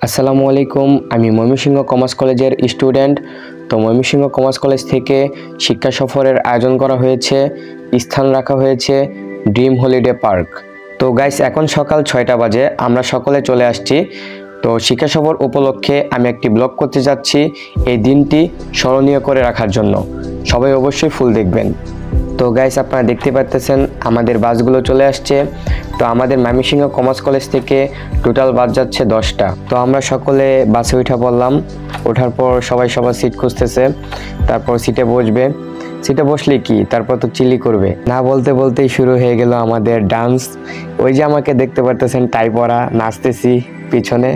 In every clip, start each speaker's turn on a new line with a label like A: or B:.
A: আসসালামু আলাইকুম। আমি ময়মনসিংহ কমার্স কলেজের স্টুডেন্ট। তো ময়মনসিংহ কমার্স কলেজ থেকে শিক্ষা সফরের আয়োজন করা হয়েছে, স্থান রাখা হয়েছে ড্রিম হলিডে পার্ক। তো গাইস, এখন সকাল 6টা বাজে, আমরা সকলে চলে আসছি। তো শিক্ষা সফর উপলক্ষে আমি একটি ব্লগ করতে যাচ্ছি এই দিনটি স্মরণীয় করে রাখার জন্য। সবাই অবশ্যই ফুল দেখবেন। তো গাইস, আপনারা দেখতে পাচ্ছেন আমাদের বাসগুলো চলে আসছে। তো আমাদের ময়মনসিংহ কমার্স কলেজ থেকে টোটাল বাস যাচ্ছে 10টা। তো আমরা সকলে বাসে উঠে পড়লাম। ওঠার পর সবাই সবার সিট খুঁজতেছে, তারপর সিটে বসবে। সিটে বসলে কি, তারপর তো চিলি করবে। না বলতে বলতেই শুরু হয়ে গেল আমাদের ডান্স। ওই যে আমাকে দেখতে পারতেছেন, টাই পরা, নাচতেছি পিছনে।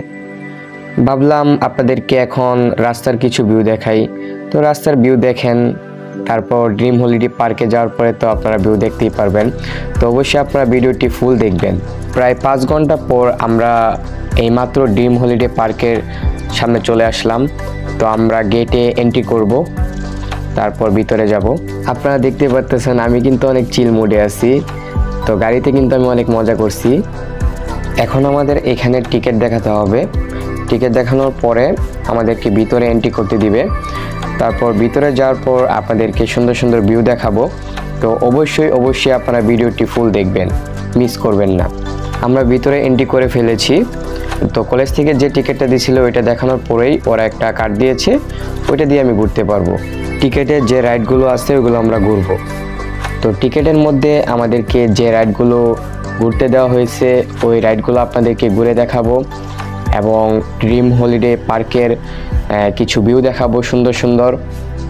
A: ভাবলাম আপনাদেরকে এখন রাস্তার কিছু ভিউ দেখাই। তো রাস্তার ভিউ দেখেন, তারপর ড্রিম হলিডে পার্কে যাওয়ার পরে তো আপনারা ভিউ দেখতেই পারবেন। তো অবশ্যই আপনারা ভিডিওটি ফুল দেখবেন। প্রায় 5 ঘন্টা পর আমরা এইমাত্র ড্রিম হলিডে পার্কের সামনে চলে আসলাম। তো আমরা গেটে এন্ট্রি করব, তারপর ভিতরে যাব। আপনারা দেখতে পাচ্ছেন আমি কিন্তু অনেক চিল মুডে আছি। তো গাড়িতে কিন্তু আমি অনেক মজা করছি। এখন আমাদের এখানে টিকিট দেখাতে হবে। টিকিট দেখানোর পরে আমাদেরকে ভিতরে এন্ট্রি করতে দিবে। তারপর ভিতরে যাওয়ার পর আপনাদেরকে সুন্দর সুন্দর ভিউ দেখাবো। তো অবশ্যই আপনারা ভিডিওটি ফুল দেখবেন, মিস করবেন না। আমরা ভিতরে এন্ট্রি করে ফেলেছি। তো কলেজ থেকে যে টিকিটটা দিয়েছিল ওইটা দেখানোর পরেই ওরা একটা কার্ড দিয়েছে, ওইটা দিয়ে আমি ঘুরতে পারবো। টিকিটের যে রাইডগুলো আছে ওইগুলো আমরা ঘুরবো। তো টিকিটের মধ্যে আমাদেরকে যে রাইডগুলো ঘুরতে দেওয়া হয়েছে ওই রাইডগুলো আপনাদেরকে ঘুরে দেখাবো এবং ড্রিম হলিডে পার্কের কিছু ভিউ দেখাবো সুন্দর সুন্দর।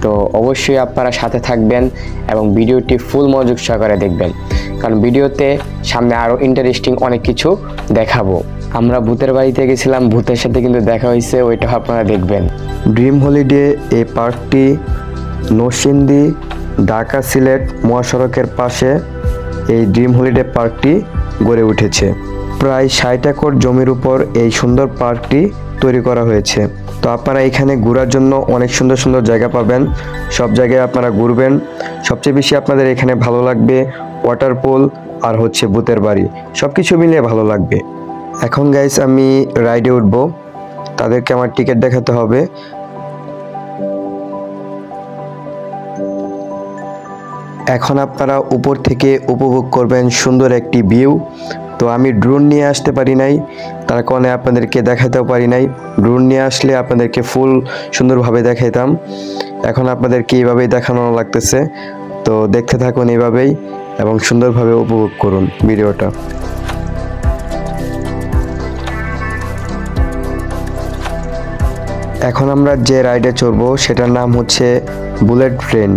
A: তো অবশ্যই আপনারা সাথে থাকবেন এবং ভিডিওটি ফুল মনোযোগ সহকারে দেখবেন, কারণ ভিডিওতে সামনে আরও ইন্টারেস্টিং অনেক কিছু দেখাবো। আমরা ভূতের বাড়িতে গেছিলাম, ভূতের সাথে কিন্তু দেখা হয়েছে, ওইটা আপনারা দেখবেন। ড্রিম হলিডে এই পার্কটি নরসিংদী ঢাকা সিলেট মহাসড়কের পাশে এই ড্রিম হলিডে পার্কটি গড়ে উঠেছে। প্রায় 60 একর জমির উপর এই সুন্দর পার্কটি তৈরি করা হয়েছে। তো আপনারা এখানে ঘোরার জন্য অনেক সুন্দর সুন্দর জায়গা পাবেন। সব জায়গায় আপনারা ঘুরবেন। সবচেয়ে বেশি আপনাদের এখানে ভালো লাগবে ওয়াটারপুল আর হচ্ছে ভূতের বাড়ি, সব কিছু মিলিয়ে ভালো লাগবে। এখন গাইস আমি রাইডে উঠব, তাদেরকে আমার টিকিট দেখাতে হবে। এখন আপনারা উপর থেকে উপভোগ করবেন সুন্দর একটি ভিউ। তো আমি ড্রোন নিয়ে আসতে পারি নাই, তার কারণে আপনাদেরকে দেখাতেও পারি নাই। ড্রোন নিয়ে আসলে আপনাদেরকে ফুল সুন্দরভাবে দেখাইতাম। এখন আপনাদেরকে এইভাবেই দেখানো লাগতেছে। তো দেখতে থাকুন এইভাবেই এবং সুন্দরভাবে উপভোগ করুন ভিডিওটা। এখন আমরা যে রাইডে চড়বো সেটার নাম হচ্ছে বুলেট ট্রেন।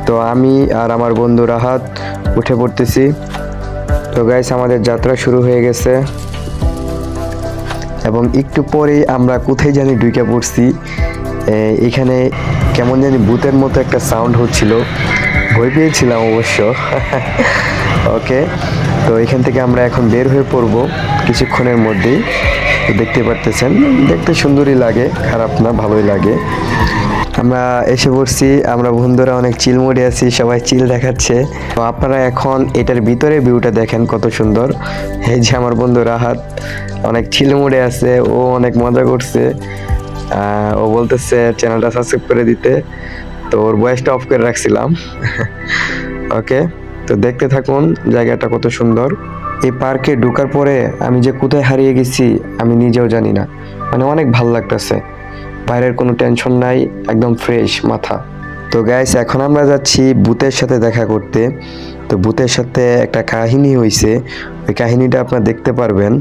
A: তো আমি আর আমার বন্ধু রাহাত উঠে পড়তেছি। তো গাইস, আমাদের যাত্রা শুরু হয়ে গেছে এবং একটু পরেই আমরা কোথায় জানি ঢুকে পড়ছি। এখানে কেমন জানি ভূতের মতো একটা সাউন্ড হচ্ছিল, ভয় পেয়েছিলাম অবশ্য। ওকে, তো এখান থেকে আমরা এখন বের হয়ে পড়ব কিছুক্ষণের মধ্যেই। তো দেখতে পারতেছেন, দেখতে সুন্দরই লাগে, খারাপ না, ভালোই লাগে। আমরা এসে পড়ছি, আমরা বন্ধুরা অনেক চিল মোডে আছি, সবাই চিল দেখাচ্ছে। তো আপনারা এখন এটার ভিতরে ভিউটা দেখেন কত সুন্দর। এই যে আমার বন্ধু রাহাত অনেক চিল মোডে আছে, ও অনেক মজা করছে। ও বলতেছে চ্যানেলটা সাবস্ক্রাইব করে দিতে। তো ওর ভয়েসটা অফ করে রাখছিলাম। ওকে, তো দেখতে থাকুন জায়গাটা কত সুন্দর। এই পার্কে ঢোকার পরে আমি যে কোথায় হারিয়ে গেছি আমি নিজেও জানি না, মানে অনেক ভালো লাগতেছে। বাইরের কোনো টেনশন নাই, একদম ফ্রেশ মাথা। তো গাইস, এখন আমরা যাচ্ছি ভূতের সাথে দেখা করতে। তো ভূতের সাথে একটা কাহিনী হয়েছে, ওই কাহিনীটা আপনারা দেখতে পারবেন।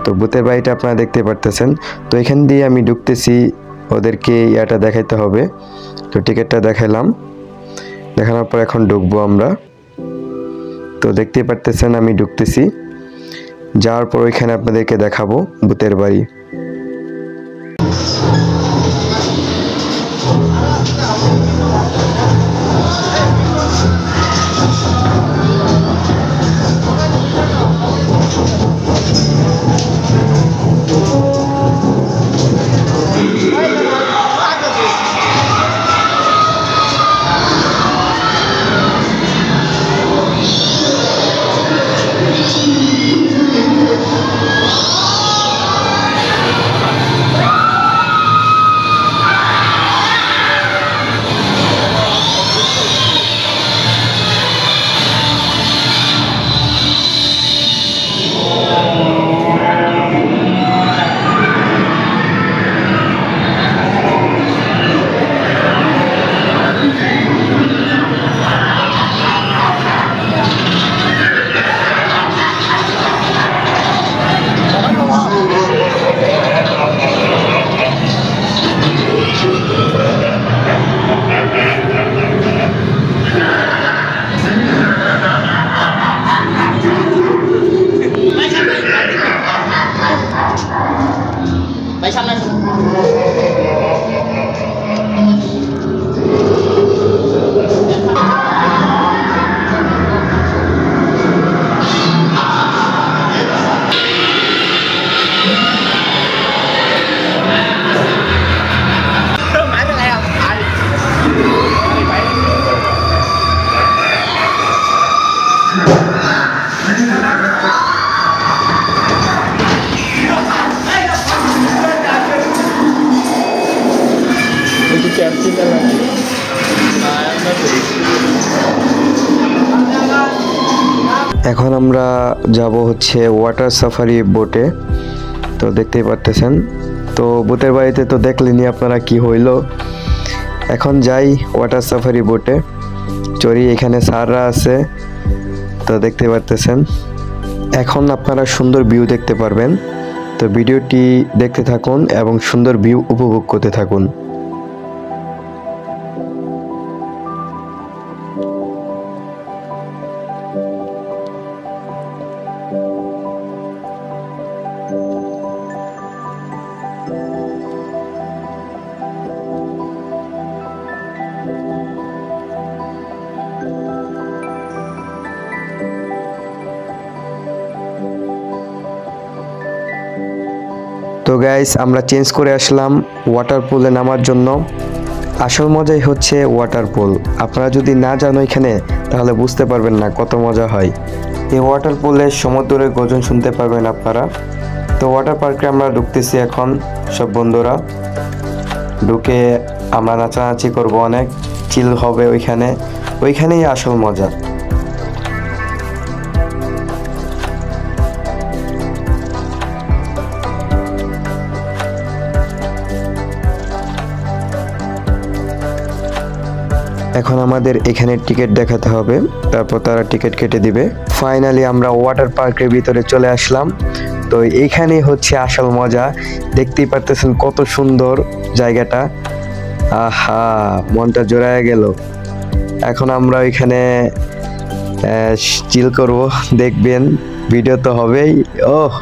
A: তো ভূতের বাড়িটা আপনারা দেখতে পারতেছেন। তো এখান দিয়ে আমি ঢুকতেছি, ওদেরকে ইয়াটা দেখাইতে হবে। তো টিকিটটা দেখাইলাম, দেখানোর পর এখন ঢুকবো আমরা। তো দেখতেই পারতেছেন আমি ঢুকতেছি, যাওয়ার পর ওইখানে আপনাদেরকে দেখাবো ভূতের বাড়ি। এখন আমরা যাব হচ্ছে ওয়াটার সাফারি বোটে। তো দেখতেই পারতেছেন, তো ভূতের বাড়িতে তো দেখলেনি আপনারা কি হইলো। এখন যাই ওয়াটার সাফারি বোটে চড়ি, এখানে স্যাররা আছে, তো দেখতে পারতেছেন। এখন আপনারা সুন্দর ভিউ দেখতে পারবেন, তো ভিডিওটি দেখতে থাকুন এবং সুন্দর ভিউ উপভোগ করতে থাকুন। তো গাইস, আমরা চেঞ্জ করে আসলাম ওয়াটার পুলে নামার জন্য। আসল মজাই হচ্ছে ওয়াটার পুল। আপনারা যদি না জানো এখানে, তাহলে বুঝতে পারবেন না কত মজা হয়। এই ওয়াটার পুলে সমুদ্রের গর্জন শুনতে পারবেন আপনারা। তো ওয়াটার পার্কে আমরা ঢুকতেছি এখন সব বন্ধুরা। ঢুকে আমরা নাচানাচি করব, অনেক চিল হবে ওইখানেই আসল মজা। এখন আমাদের এখানে টিকিট দেখাতে হবে, তারপর তারা টিকিট কেটে দিবে। ফাইনালি আমরা ওয়াটার পার্কের ভিতরে চলে আসলাম। তো এইখানেই হচ্ছে আসল মজা। দেখতেই পারতেছেন কত সুন্দর জায়গাটা। আহা, মনটা জোড়ায় গেল। এখন আমরা ওইখানে চিল করব, দেখবেন ভিডিও তো হবেই। ওহ,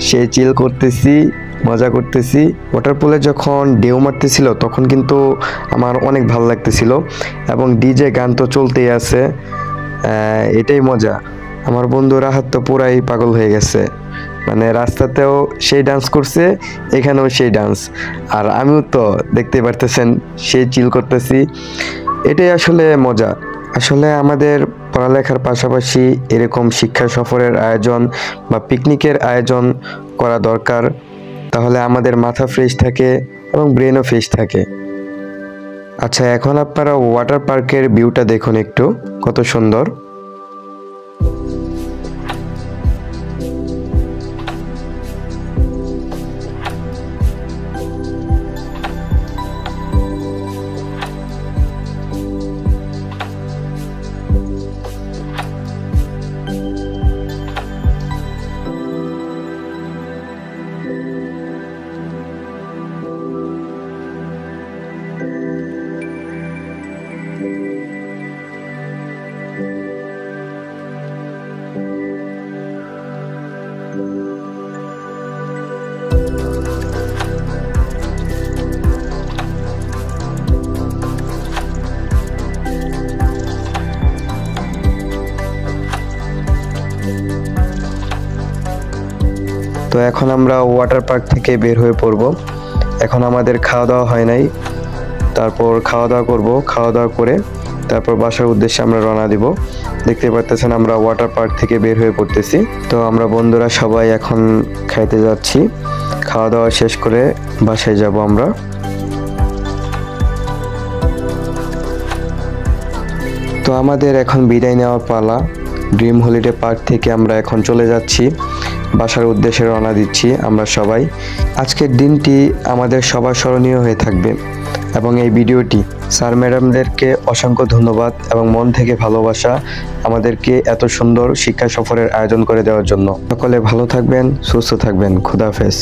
A: সেই চিল করতেছি, মজা করতেছি। ওয়াটার পুলে যখন ঢেউ মারতেছিল তখন কিন্তু আমার অনেক ভালো লাগতেছিল, এবং ডিজে গান তো চলতেই আছে। এটাই মজা। আমার বন্ধু রাহাত তো পুরাই পাগল হয়ে গেছে, মানে রাস্তাতেও সেই ডান্স করছে, এখানেও সেই ডান্স, আর আমিও তো দেখতে পারতেছেন সেই চিল করতেছি। এটাই আসলে মজা। আসলে আমাদের পড়ালেখার পাশাপাশি এরকম শিক্ষা সফরের আয়োজন বা পিকনিকের আয়োজন করা দরকার, তাহলে আমাদের মাথা ফ্রেশ থাকে এবং ব্রেনও ফ্রেশ থাকে। আচ্ছা, এখন আপনারা ওয়াটার পার্কের ভিউটা দেখুন একটু, কত সুন্দর। তো এখন আমরা ওয়াটার পার্ক থেকে বের হয়ে পড়ব। এখন আমাদের খাওয়া দাওয়া হয় নাই, তারপর খাওয়া দাওয়া করব। খাওয়া দাওয়া করে তারপর বাসার উদ্দেশ্যে আমরা রওনা দিব। দেখতে পারতেছেন আমরা ওয়াটার পার্ক থেকে বের হয়ে পড়তেছি। তো আমরা বন্ধুরা সবাই এখন খাইতে যাচ্ছি। খাওয়া দাওয়া শেষ করে বাসায় যাব আমরা। তো আমাদের এখন বিদায় নেওয়ার পালা। ড্রিম হলিডে পার্ক থেকে আমরা এখন চলে যাচ্ছি, বাসার উদ্দেশ্যে রওনা দিচ্ছি আমরা সবাই। আজকের দিনটি আমাদের সবার স্মরণীয় হয়ে থাকবে, এবং এই ভিডিওটি স্যার ম্যাডামদেরকে অসংখ্য ধন্যবাদ এবং মন থেকে ভালোবাসা আমাদেরকে এত সুন্দর শিক্ষা সফরের আয়োজন করে দেওয়ার জন্য। সকলে ভালো থাকবেন, সুস্থ থাকবেন। খোদা হাফেজ।